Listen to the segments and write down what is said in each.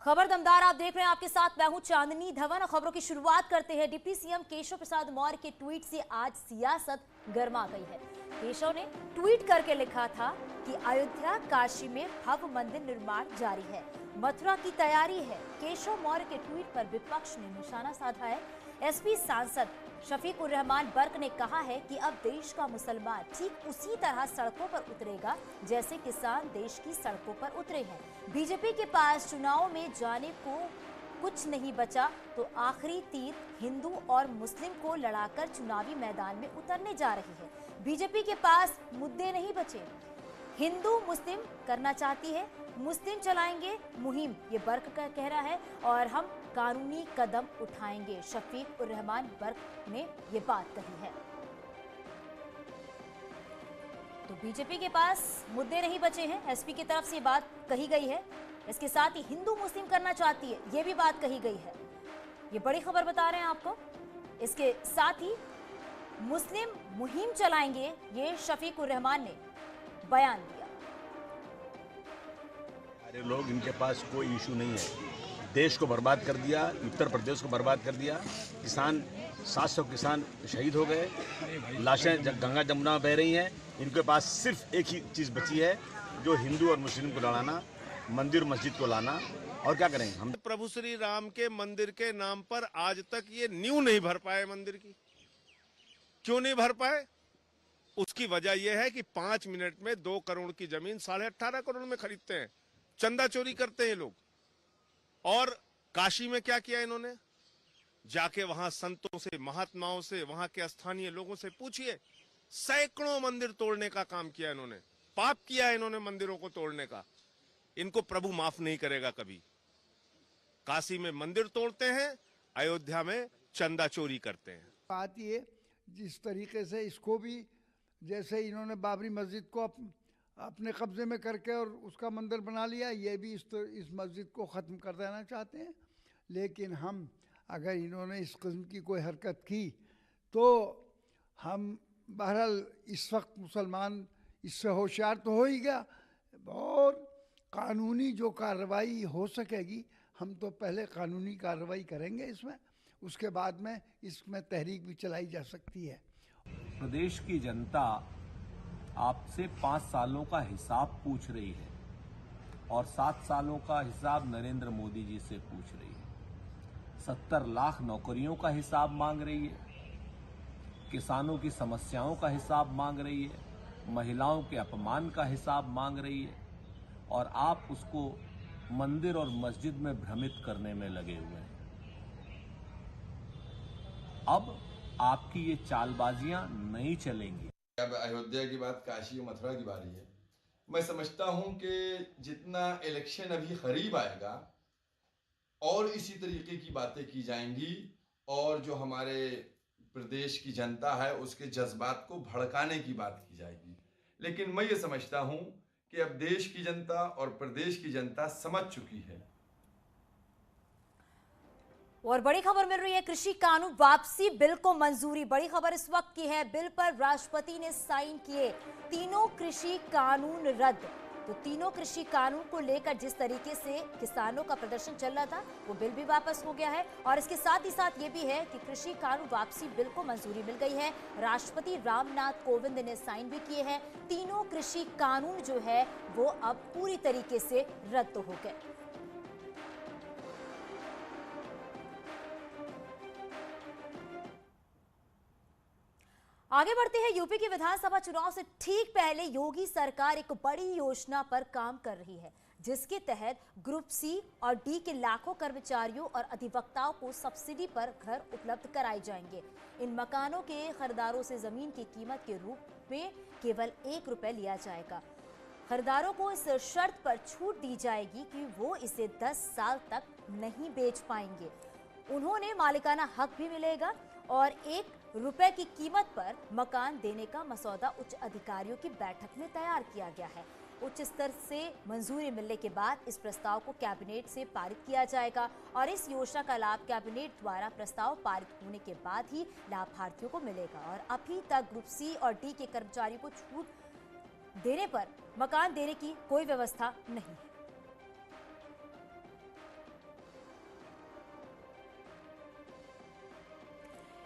खबर दमदार आप देख रहे हैं, आपके साथ मैं हूं चांदनी धवन। खबरों की शुरुआत करते हैं। डिप्टी सीएम केशव प्रसाद मौर्य के ट्वीट से आज सियासत गर्मा गई है। केशव ने ट्वीट करके लिखा था कि अयोध्या काशी में भव्य मंदिर निर्माण जारी है, मथुरा की तैयारी है। केशव मौर्य के ट्वीट पर विपक्ष ने निशाना साधा है। एसपी सांसद शफीक उर रहमान बर्क ने कहा है कि अब देश का मुसलमान ठीक उसी तरह सड़कों पर उतरेगा जैसे किसान देश की सड़कों पर उतरे हैं। बीजेपी के पास चुनाव में जाने को कुछ नहीं बचा तो आखिरी तीर हिंदू और मुस्लिम को लड़ाकर चुनावी मैदान में उतरने जा रही है। बीजेपी के पास मुद्दे नहीं बचे, हिंदू मुस्लिम करना चाहती है, मुस्लिम चलाएंगे मुहिम, ये बर्क का कह रहा है, और हम कानूनी कदम उठाएंगे। शफीक उर रहमान बर्क ने ये बात कही है। तो बीजेपी के पास मुद्दे नहीं बचे हैं, एसपी की तरफ से ये बात कही गई है। इसके साथ ही हिंदू मुस्लिम करना चाहती है, ये भी बात कही गई है। ये बड़ी खबर बता रहे हैं आपको। इसके साथ ही मुस्लिम मुहिम चलाएंगे, ये शफीक उर रहमान ने बयान दिया। सारे लोग, इनके पास कोई इशू नहीं है। देश को बर्बाद कर दिया, उत्तर प्रदेश को बर्बाद कर दिया। किसान 700 किसान शहीद हो गए, लाशें गंगा जमुना में बह रही हैं। इनके पास सिर्फ एक ही चीज़ बची है, जो हिंदू और मुस्लिम को लड़ाना, मंदिर मस्जिद को लाना। और क्या करेंगे हम? प्रभु श्री राम के मंदिर के नाम पर आज तक ये नींव नहीं भर पाए मंदिर की। क्यों नहीं भर पाए? उसकी वजह यह है कि 5 मिनट में 2 करोड़ की जमीन 18.5 करोड़ में खरीदते हैं, चंदा चोरी करते हैं लोग। और काशी में क्या किया इन्होंने? जाके वहां संतों से, महात्माओं से, वहां के स्थानीय लोगों से पूछिए, सैकड़ों मंदिर तोड़ने का काम किया इन्होंने। पाप किया इन्होंने मंदिरों को तोड़ने का। इनको प्रभु माफ नहीं करेगा कभी। काशी में मंदिर तोड़ते हैं, अयोध्या में चंदा चोरी करते हैं। बात ये, जिस तरीके से इसको भी, जैसे इन्होंने बाबरी मस्जिद को अपने कब्जे में करके और उसका मंदिर बना लिया, ये भी इस मस्जिद को ख़त्म कर देना चाहते हैं। लेकिन हम, अगर इन्होंने इस किस्म की कोई हरकत की तो हम बहरहाल इस वक्त मुसलमान इससे होशियार तो हो ही गया, और कानूनी जो कार्रवाई हो सकेगी, हम तो पहले कानूनी कार्रवाई करेंगे इसमें, उसके बाद में इसमें तहरीक भी चलाई जा सकती है। प्रदेश की जनता आपसे 5 सालों का हिसाब पूछ रही है और 7 सालों का हिसाब नरेंद्र मोदी जी से पूछ रही है। 70 लाख नौकरियों का हिसाब मांग रही है, किसानों की समस्याओं का हिसाब मांग रही है, महिलाओं के अपमान का हिसाब मांग रही है, और आप उसको मंदिर और मस्जिद में भ्रमित करने में लगे हुए हैं। अब आपकी ये चालबाजियां नहीं चलेंगी। अब अयोध्या की बात, काशी और मथुरा की बारी है। मैं समझता हूं कि जितना इलेक्शन अभी करीब आएगा और इसी तरीके की बातें की जाएंगी, और जो हमारे प्रदेश की जनता है उसके जज्बात को भड़काने की बात की जाएगी। लेकिन मैं ये समझता हूं कि अब देश की जनता और प्रदेश की जनता समझ चुकी है। और बड़ी खबर मिल रही है, कृषि कानून वापसी बिल को मंजूरी। बड़ी खबर इस वक्त की है, बिल पर राष्ट्रपति ने साइन किए। तीनों कृषि कानून रद्द। तो तीनों कृषि कानून को लेकर जिस तरीके से किसानों का प्रदर्शन चल रहा था, वो बिल भी वापस हो गया है। और इसके साथ ही साथ ये भी है कि कृषि कानून वापसी बिल को मंजूरी मिल गई है। राष्ट्रपति रामनाथ कोविंद ने साइन भी किए हैं। तीनों कृषि कानून जो है वो अब पूरी तरीके से रद्द हो गए। आगे बढ़ते हैं। यूपी के विधानसभा चुनाव से ठीक पहले योगी सरकार एक बड़ी योजना पर काम कर रही है, जिसके तहत ग्रुप सी और डी के लाखों कर्मचारियों और अधिवक्ताओं को सब्सिडी पर घर उपलब्ध कराए जाएंगे। इन मकानों के खरीदारों से जमीन की कीमत के रूप में केवल 1 रुपए लिया जाएगा। खरीदारों को इस शर्त पर छूट दी जाएगी कि वो इसे 10 साल तक नहीं बेच पाएंगे। उन्होंने मालिकाना हक भी मिलेगा और 1 रुपए की कीमत पर मकान देने का मसौदा उच्च अधिकारियों की बैठक में तैयार किया गया है। उच्च स्तर से मंजूरी मिलने के बाद इस प्रस्ताव को कैबिनेट से पारित किया जाएगा और इस योजना का लाभ कैबिनेट द्वारा प्रस्ताव पारित होने के बाद ही लाभार्थियों को मिलेगा। और अभी तक ग्रुप सी और डी के कर्मचारियों को छूट देने पर मकान देने की कोई व्यवस्था नहीं है।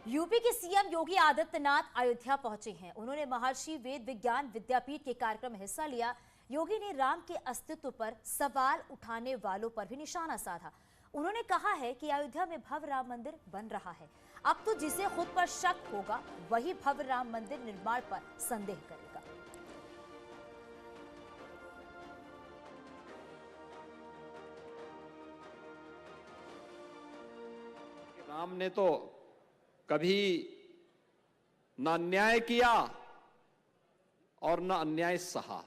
यूपी के सीएम योगी आदित्यनाथ अयोध्या पहुंचे हैं। उन्होंने महर्षि वेद विज्ञान विद्यापीठ के कार्यक्रम में हिस्सा लिया। योगी ने राम के अस्तित्व पर सवाल उठाने वालों पर भी निशाना साधा। उन्होंने कहा है कि अयोध्या में भव्य राम मंदिर बन रहा है। अब तो जिसे खुद पर शक होगा वही भव्य राम मंदिर निर्माण पर संदेह करेगा। राम ने तो कभी न अन्याय किया और न अन्याय सहा।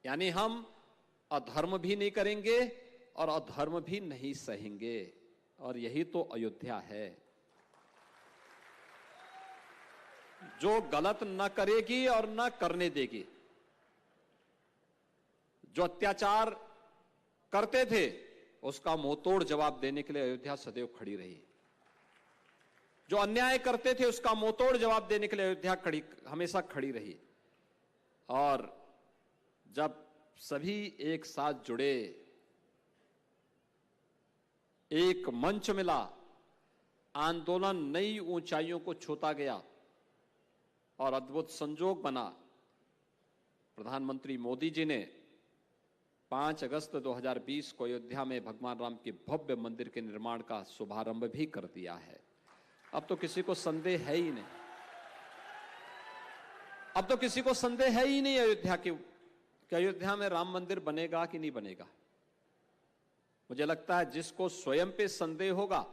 यानी हम अधर्म भी नहीं करेंगे और अधर्म भी नहीं सहेंगे, और यही तो अयोध्या है जो गलत न करेगी और न करने देगी। जो अत्याचार करते थे उसका मुंहतोड़ जवाब देने के लिए अयोध्या सदैव खड़ी रही। जो अन्याय करते थे उसका मुंहतोड़ जवाब देने के लिए अयोध्या हमेशा खड़ी रही। और जब सभी एक साथ जुड़े, एक मंच मिला, आंदोलन नई ऊंचाइयों को छूता गया और अद्भुत संजोग बना। प्रधानमंत्री मोदी जी ने 5 अगस्त 2020 को अयोध्या में भगवान राम के भव्य मंदिर के निर्माण का शुभारंभ भी कर दिया है। अब तो किसी को संदेह है ही नहीं, अब तो किसी को संदेह है ही नहीं अयोध्या कि अयोध्या में राम मंदिर बनेगा कि नहीं बनेगा। मुझे लगता है जिसको स्वयं पे संदेह होगा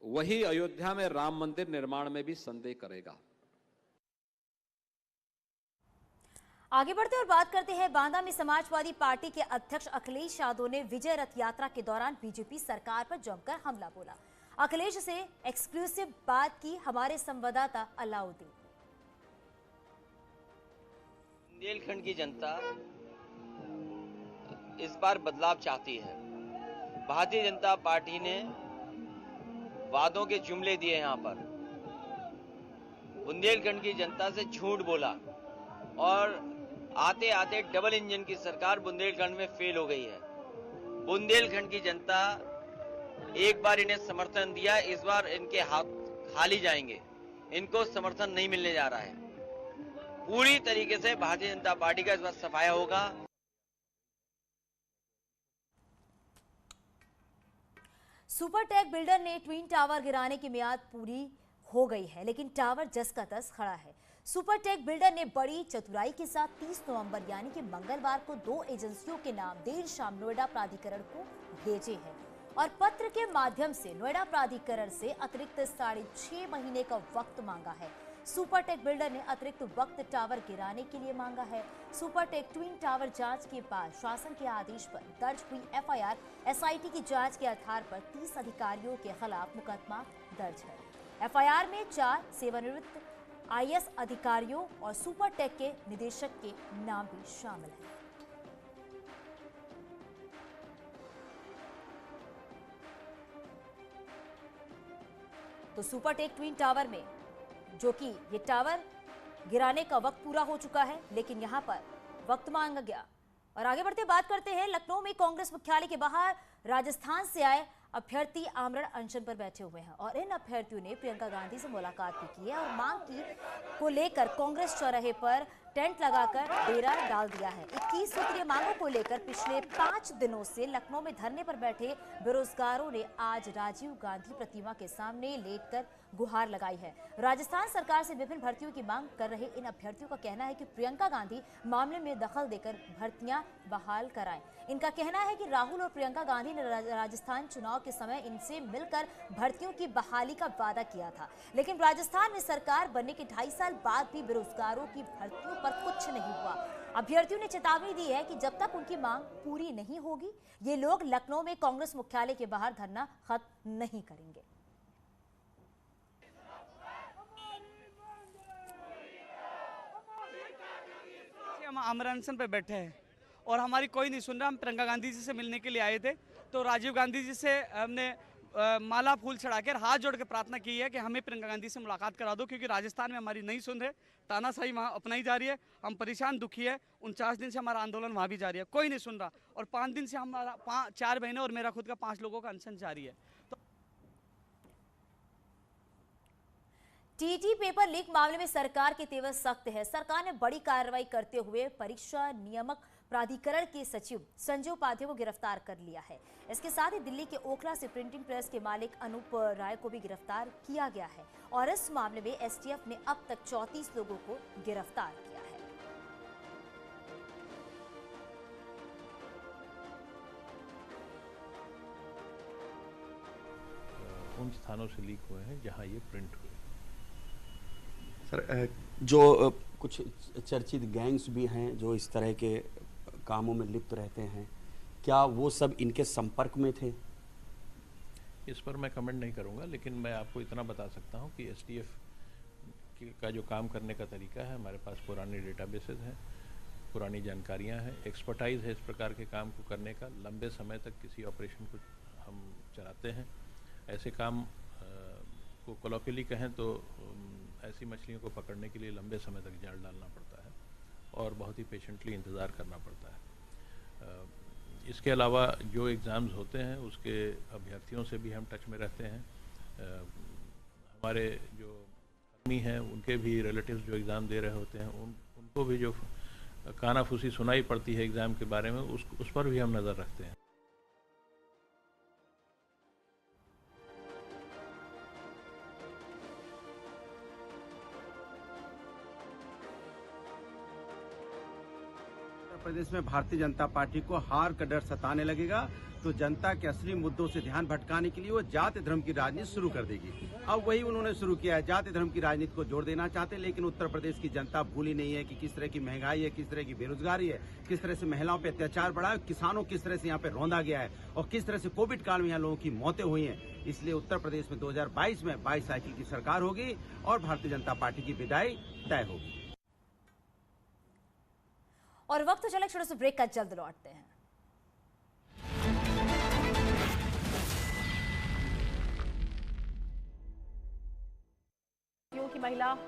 वही अयोध्या में राम मंदिर निर्माण में भी संदेह करेगा। आगे बढ़ते और बात करते हैं बांदा में समाजवादी पार्टी के अध्यक्ष अखिलेश यादव ने विजय रथ यात्रा के दौरान बीजेपी सरकार पर जमकर हमला बोला। अखिलेश से एक्सक्लूसिव बात की हमारे संवाददाता अलाउद्दीन। बुंदेलखंड की जनता इस बार बदलाव चाहती है। भारतीय जनता पार्टी ने वादों के जुमले दिए। यहाँ पर बुंदेलखंड की जनता से झूठ बोला और आते आते डबल इंजन की सरकार बुंदेलखंड में फेल हो गई है। बुंदेलखंड की जनता एक बार इन्हें समर्थन दिया, इस बार इनके हाथ खाली जाएंगे। इनको समर्थन नहीं मिलने जा रहा है। पूरी तरीके से भारतीय जनता पार्टी का इस बार सफाया होगा। सुपरटेक बिल्डर ने ट्विन टावर गिराने की मियाद पूरी हो गई है, लेकिन टावर जस का तस खड़ा है। सुपरटेक बिल्डर ने बड़ी चतुराई के साथ 30 नवंबर यानी कि मंगलवार को 2 एजेंसियों के नाम देर शाम नोएडा प्राधिकरण को भेजे हैं और पत्र के माध्यम से नोएडा प्राधिकरण से अतिरिक्त 6.5 महीने का वक्त मांगा है। सुपरटेक बिल्डर ने अतिरिक्त वक्त टावर गिराने के लिए मांगा है। सुपरटेक ट्विन टावर जांच के बाद शासन के आदेश पर दर्ज हुई एफआईआर एसआईटी की जांच के आधार पर 30 अधिकारियों के खिलाफ मुकदमा दर्ज है। एफआईआर में 4 सेवानिवृत्त आईएएस अधिकारियों और सुपरटेक के निदेशक के नाम भी शामिल हैं। तो सुपरटेक ट्विन टावर में जो कि ये टावर गिराने का वक्त पूरा हो चुका है, लेकिन यहां पर वक्त मांगा गया। और आगे बढ़ते बात करते हैं लखनऊ में कांग्रेस मुख्यालय के बाहर राजस्थान से आए अभ्यर्थी आमरण अनशन पर बैठे हुए हैं और इन अभ्यर्थियों ने प्रियंका गांधी से मुलाकात भी की है और मांग की को लेकर कांग्रेस चौराहे पर टेंट लगाकर डेरा डाल दिया है। 21 सूत्रीय मांगों को लेकर पिछले 5 दिनों से लखनऊ में धरने पर बैठे बेरोजगारों ने आज राजीव गांधी प्रतिमा के सामने लेटकर गुहार लगाई है। राजस्थान सरकार से विभिन्न भर्तियों की मांग कर रहे इन अभ्यर्थियों का कहना है कि प्रियंका गांधी मामले में दखल देकर भर्तियां बहाल कराएं। इनका कहना है कि राहुल और प्रियंका गांधी ने राजस्थान चुनाव के समय इनसे मिलकर भर्तियों की बहाली का वादा किया था, लेकिन राजस्थान में सरकार बनने के 2.5 साल बाद भी बेरोजगारों की भर्तियों पर कुछ नहीं हुआ। अभ्यर्थियों ने चेतावनी दी है कि जब तक उनकी मांग पूरी नहीं होगी ये लोग लखनऊ में कांग्रेस मुख्यालय के बाहर धरना खत्म नहीं करेंगे। हम आमरण अनशन पे बैठे हैं और हमारी कोई नहीं सुन रहा। हम प्रियंका गांधी जी से मिलने के लिए आए थे, तो राजीव गांधी जी से हमने माला फूल चढ़ाकर हाथ जोड़ के प्रार्थना की है कि हमें प्रियंका गांधी से मुलाकात करा दो, क्योंकि राजस्थान में हमारी नहीं सुन रहे, तानाशाही वहाँ अपनाई जा रही है, हम परेशान दुखी है। 49 दिन से हमारा आंदोलन वहाँ भी जारी है, कोई नहीं सुन रहा, और 5 दिन से हमारा 4 बहनें और मेरा खुद का 5 लोगों का अनशन जारी है। तो टीटी पेपर लीक मामले में सरकार के तेवर सख्त है। सरकार ने बड़ी कार्रवाई करते हुए परीक्षा नियामक प्राधिकरण के सचिव संजय उपाध्याय को गिरफ्तार कर लिया है। इसके साथ ही दिल्ली के ओखला से प्रिंटिंग प्रेस के मालिक अनूप राय को भी गिरफ्तार किया गया है और इस मामले में एसटीएफ ने अब तक 34 लोगों को गिरफ्तार किया है। उन स्थानों से लीक हुए हैं जहां ये प्रिंट हुए। सर, जो कुछ चर्चित गैंग्स भी हैं जो इस तरह के कामों में लिप्त रहते हैं, क्या वो सब इनके संपर्क में थे? इस पर मैं कमेंट नहीं करूंगा, लेकिन मैं आपको इतना बता सकता हूं कि एसटीएफ का जो काम करने का तरीका है, हमारे पास पुराने डेटाबेसेस हैं, पुरानी जानकारियां हैं, एक्सपर्टाइज है इस प्रकार के काम को करने का। लंबे समय तक किसी ऑपरेशन को हम चलाते हैं। ऐसे काम को कोलोकियली कहें तो ऐसी मछलियों को पकड़ने के लिए लंबे समय तक जाल डालना पड़ता है और बहुत ही पेशेंटली इंतज़ार करना पड़ता है। इसके अलावा जो एग्ज़ाम्स होते हैं उसके अभ्यर्थियों से भी हम टच में रहते हैं। हमारे जो कर्मी हैं उनके भी रिलेटिव्स जो एग्ज़ाम दे रहे होते हैं उनको भी जो कानाफूसी सुनाई पड़ती है एग्ज़ाम के बारे में उस पर भी हम नज़र रखते हैं। प्रदेश में भारतीय जनता पार्टी को हार का डर सताने लगेगा तो जनता के असली मुद्दों से ध्यान भटकाने के लिए वो जाति धर्म की राजनीति शुरू कर देगी। अब वही उन्होंने शुरू किया है, जाति धर्म की राजनीति को जोड़ देना चाहते हैं। लेकिन उत्तर प्रदेश की जनता भूली नहीं है कि किस तरह की महंगाई है, किस तरह की बेरोजगारी है, किस तरह से महिलाओं पे अत्याचार बढ़ा है, किसानों किस तरह से यहाँ पे रौंदा गया है और किस तरह से कोविड काल में यहाँ लोगों की मौतें हुई हैं। इसलिए उत्तर प्रदेश में 2022 में 22 साइकिल की सरकार होगी और भारतीय जनता पार्टी की विदाई तय होगी। और वक्त तो चला छोटे से ब्रेक का, जल्द लौटते हैं। की महिला